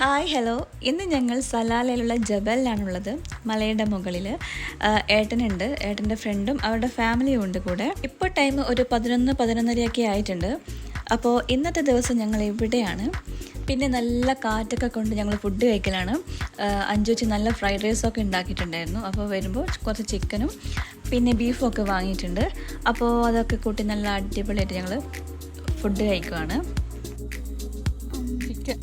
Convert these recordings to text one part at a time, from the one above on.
Hi hello, ഇന്ന് ഞങ്ങൾ സലാലയിലുള്ള ജബലിലാണുള്ളത്. മലയുടെ മുകളിൽ ഏട്ടനുണ്ട്, ഏട്ടൻ്റെ ഫ്രണ്ടും അവരുടെ ഫാമിലിയും ഉണ്ട് കൂടെ. ഇപ്പോൾ ടൈം ഒരു 11-11:30 ആയിട്ടുണ്ട്. അപ്പോൾ ഇന്നത്തെ ദിവസം ഞങ്ങൾ ഇവിടെയാണ്. പിന്നെ നല്ല കാറ്റൊക്കെ കൊണ്ട് ഞങ്ങൾ ഫുഡ് കഴിക്കലാണ്. അഞ്ചുച്ചി നല്ല ഫ്രൈഡ് റൈസൊക്കെ ഉണ്ടാക്കിയിട്ടുണ്ടായിരുന്നു. അപ്പോൾ വരുമ്പോൾ കുറച്ച് ചിക്കനും പിന്നെ ബീഫും ഒക്കെ വാങ്ങിയിട്ടുണ്ട്. അപ്പോൾ അതൊക്കെ കൂട്ടി നല്ല അടിപൊളിയായിട്ട് ഞങ്ങൾ ഫുഡ് കഴിക്കുവാണ്. ചിക്കൻ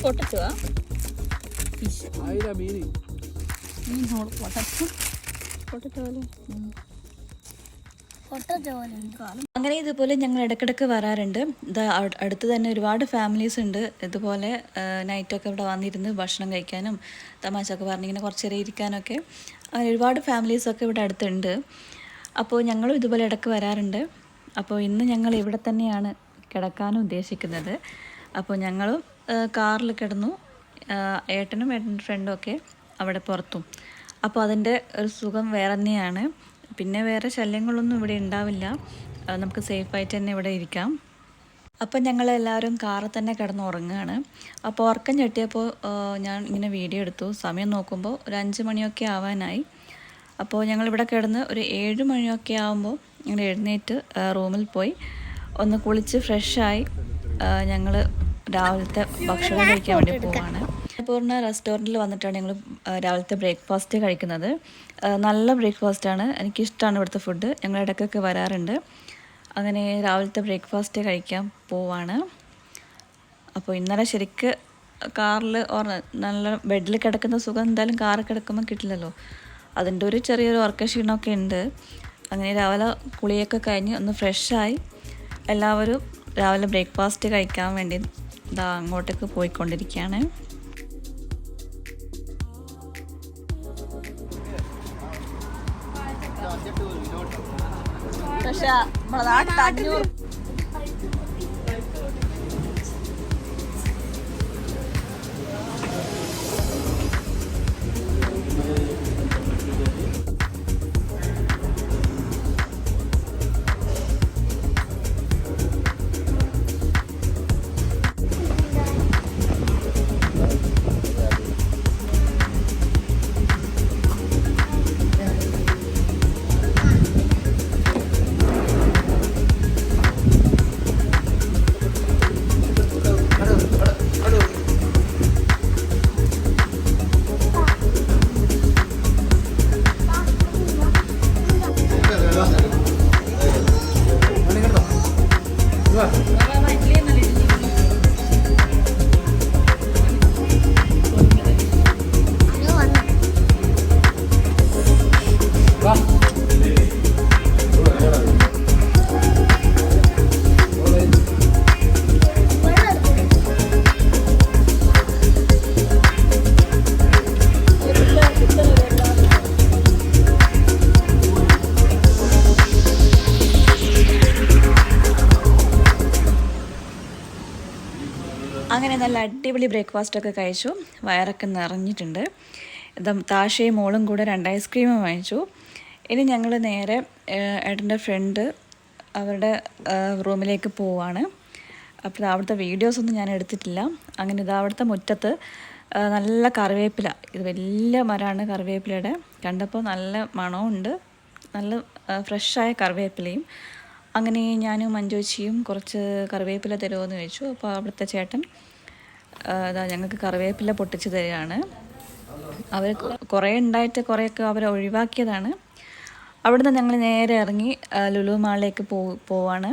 പൊട്ടിച്ചുവാ അങ്ങനെ ഇതുപോലെ ഞങ്ങൾ ഇടയ്ക്കിടയ്ക്ക് വരാറുണ്ട്. അടുത്ത് തന്നെ ഒരുപാട് ഫാമിലീസ് ഉണ്ട്. ഇതുപോലെ നൈറ്റൊക്കെ ഇവിടെ വന്നിരുന്ന് ഭക്ഷണം കഴിക്കാനും തമാശയൊക്കെ പറഞ്ഞിങ്ങനെ കുറച്ച് നേരം ഇരിക്കാനൊക്കെ അങ്ങനെ ഒരുപാട് ഫാമിലീസൊക്കെ ഇവിടെ അടുത്തുണ്ട്. അപ്പോൾ ഞങ്ങളും ഇതുപോലെ ഇടയ്ക്ക് വരാറുണ്ട്. അപ്പോൾ ഇന്ന് ഞങ്ങൾ ഇവിടെ തന്നെയാണ് കിടക്കാനും ഉദ്ദേശിക്കുന്നത്. അപ്പോൾ ഞങ്ങളും കാറിൽ കിടന്നു, ഏട്ടനും ഏട്ടൻ്റെ ഫ്രണ്ടും ഒക്കെ അവിടെ പുറത്തും. അപ്പോൾ അതിൻ്റെ ഒരു സുഖം വേറെ തന്നെയാണ്. പിന്നെ വേറെ ശല്യങ്ങളൊന്നും ഇവിടെ ഉണ്ടാവില്ല, നമുക്ക് സേഫായിട്ട് തന്നെ ഇവിടെ ഇരിക്കാം. അപ്പം ഞങ്ങളെല്ലാവരും കാറിൽ തന്നെ കിടന്ന് ഉറങ്ങുകയാണ്. അപ്പോൾ ഉറക്കം ഞെട്ടിയപ്പോൾ ഞാൻ ഇങ്ങനെ വീഡിയോ എടുത്തു. സമയം നോക്കുമ്പോൾ ഒരു 5 മണിയൊക്കെ ആവാനായി. അപ്പോൾ ഞങ്ങളിവിടെ കിടന്ന് ഒരു 7 മണിയൊക്കെ ആകുമ്പോൾ ഞങ്ങൾ എഴുന്നേറ്റ് റൂമിൽ പോയി ഒന്ന് കുളിച്ച് ഫ്രഷായി ഞങ്ങൾ രാവിലത്തെ ഭക്ഷണം കഴിക്കാൻ വേണ്ടി പോവാണ്. പൂർണ്ണ റെസ്റ്റോറൻറ്റിൽ വന്നിട്ടാണ് ഞങ്ങൾ രാവിലത്തെ ബ്രേക്ക്ഫാസ്റ്റ് കഴിക്കുന്നത്. നല്ല ബ്രേക്ക്ഫാസ്റ്റാണ്, എനിക്കിഷ്ടമാണ് ഇവിടുത്തെ ഫുഡ്. ഞങ്ങൾ ഇടയ്ക്കൊക്കെ വരാറുണ്ട്. അങ്ങനെ രാവിലത്തെ ബ്രേക്ക്ഫാസ്റ്റ് കഴിക്കാൻ പോവാണ്. അപ്പോൾ ഇന്നലെ ശരിക്ക് കാറിൽ നല്ല ബെഡിൽ കിടക്കുന്ന സുഖം എന്തായാലും കാറിൽ കിടക്കുമ്പോൾ കിട്ടില്ലല്ലോ. അതിൻ്റെ ഒരു ചെറിയൊരു ഉറക്കക്ഷീണമൊക്കെ ഉണ്ട്. അങ്ങനെ രാവിലെ കുളിയൊക്കെ കഴിഞ്ഞ് ഒന്ന് ഫ്രഷായി എല്ലാവരും രാവിലെ ബ്രേക്ക്ഫാസ്റ്റ് കഴിക്കാൻ വേണ്ടി അങ്ങോട്ടേക്ക് പോയിക്കൊണ്ടിരിക്കുകയാണ്. പക്ഷേ നമ്മളെ നാട്ടിൽ 500 അങ്ങനെ നല്ല അടിപൊളി ബ്രേക്ക്ഫാസ്റ്റൊക്കെ കഴിച്ചു. വയറൊക്കെ നിറഞ്ഞിട്ടുണ്ട്. താഷയും മോളും കൂടെ 2 ഐസ്ക്രീമും വാങ്ങിച്ചു. ഇനി ഞങ്ങൾ നേരെ ഏട്ടൻ്റെ ഫ്രണ്ട് അവരുടെ റൂമിലേക്ക് പോവാണ്. അപ്പോൾ അവിടുത്തെ വീഡിയോസൊന്നും ഞാൻ എടുത്തിട്ടില്ല. അങ്ങനെ അവിടുത്തെ മുറ്റത്ത് നല്ല കറിവേപ്പില, ഇത് വലിയ മരമാണ് കറിവേപ്പിലയുടെ. കണ്ടപ്പോൾ നല്ല മണമുണ്ട്, നല്ല ഫ്രഷായ കറിവേപ്പിലയും. അങ്ങനെ ഞാനും മഞ്ജുച്ചിയും കുറച്ച് കറിവേപ്പില തരുമോയെന്ന് ചോദിച്ചു. അപ്പോൾ അവിടുത്തെ ചേട്ടൻ ഞങ്ങൾക്ക് കറിവേപ്പില പൊട്ടിച്ച് തരികയാണ്. അവർ കുറേ ഉണ്ടായിട്ട് കുറേയൊക്കെ അവർ ഒഴിവാക്കിയതാണ്. അവിടുന്ന് ഞങ്ങൾ നേരെ ഇറങ്ങി ലുലു മാളിലേക്ക് പോവാണ്.